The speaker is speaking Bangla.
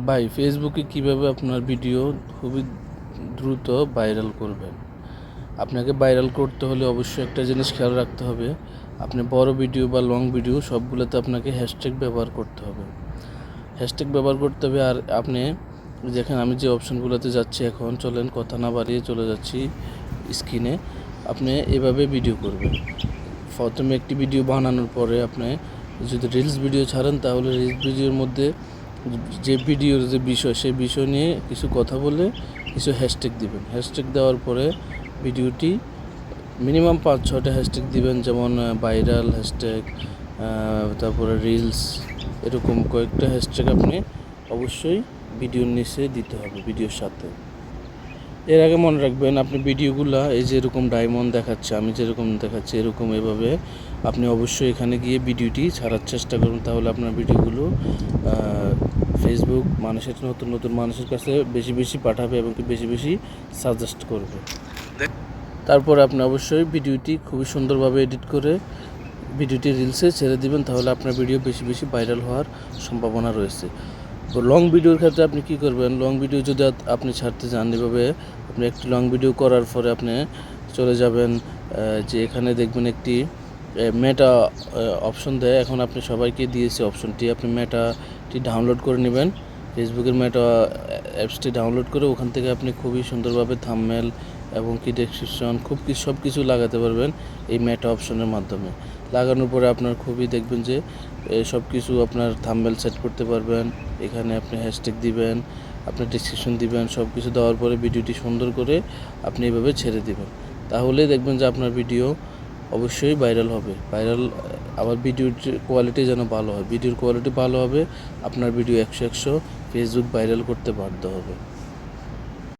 ভাই, ফেসবুকে কিভাবে আপনার ভিডিও খুবই দ্রুত ভাইরাল করবেন? আপনাকে ভাইরাল করতে হলে অবশ্যই একটা জিনিস খেয়াল রাখতে হবে। আপনি বড় ভিডিও বা লং ভিডিও সবগুলোতে আপনাকে হ্যাশট্যাগ ব্যবহার করতে হবে। হ্যাশট্যাগ ব্যবহার করতে হবে। আর আপনি দেখেন, আমি যে অপশনগুলোতে যাচ্ছি এখন, চলেন কথা না বাড়িয়ে চলে যাচ্ছি স্ক্রিনে। আপনি এভাবে ভিডিও করবেন। প্রথমে একটি ভিডিও বানানোর পরে আপনি যদি রিলস ভিডিও ছাড়েন, তাহলে রিলস ভিডিওর মধ্যে যে ভিডিওর যে বিষয়, সেই বিষয় নিয়ে কিছু কথা বলে কিছু হ্যাশট্যাগ দিবেন। হ্যাশট্যাগ দেওয়ার পরে ভিডিওটি মিনিমাম 5-6টা হ্যাশট্যাগ দিবেন, যেমন ভাইরাল হ্যাশট্যাগ, তারপরে রিলস, এরকম কয়েকটা হ্যাশট্যাগ আপনি অবশ্যই ভিডিওর নিচে দিতে হবে ভিডিওর সাথে। এর আগে মনে রাখবেন, আপনি ভিডিওগুলা এই যে এরকম ডায়মন্ড দেখাচ্ছে, আমি যেরকম দেখাচ্ছি এরকম এভাবে আপনি অবশ্যই এখানে গিয়ে ভিডিওটি ছাড়ার চেষ্টা করুন। তাহলে আপনার ভিডিওগুলো ফেসবুক নতুন নতুন মানুষের কাছে বেশি বেশি পাঠাবে এবং বেশি বেশি সাজেস্ট করবে। তারপর আপনি অবশ্যই ভিডিওটি খুবই সুন্দরভাবে এডিট করে ভিডিওটি রিলসে ছেড়ে দিবেন। তাহলে আপনার ভিডিও বেশি বেশি ভাইরাল হওয়ার সম্ভাবনা রয়েছে। তো লং ভিডিওর ক্ষেত্রে আপনি কী করবেন? লং ভিডিও যদি আপনি ছাড়তে চান, এভাবে আপনি একটি লং ভিডিও করার পরে আপনি চলে যাবেন, যে এখানে দেখবেন একটি মেটা অপশন দেয়। এখন আপনি সবাইকে দিয়েছে অপশনটি, আপনি মেটাটি ডাউনলোড করে নেবেন। ফেসবুকের মেটা অ্যাপসটি ডাউনলোড করে ওখান থেকে আপনি খুবই সুন্দরভাবে থাম্বনেল এবং কি ডেসক্রিপশন সব কিছু লাগাতে পারবেন এই মেটা অপশনের মাধ্যমে। লাগানোর পরে আপনার খুবই দেখবেন যে সব কিছু আপনার থাম্বনেল সেট করতে পারবেন। এখানে আপনি হ্যাশট্যাগ দিবেন, আপনার ডেসক্রিপশন দিবেন, সব কিছু দেওয়ার পরে ভিডিওটি সুন্দর করে আপনি এভাবে ছেড়ে দিবেন। তাহলে দেখবেন যে আপনার ভিডিও অবশ্যই ভাইরাল হবে। আবার ভিডিওর কোয়ালিটি যেন ভালো হয়। ভিডিওর কোয়ালিটি ভালো হবে, আপনার ভিডিও 100 ফেসবুক ভাইরাল করতে বাধ্য হবে।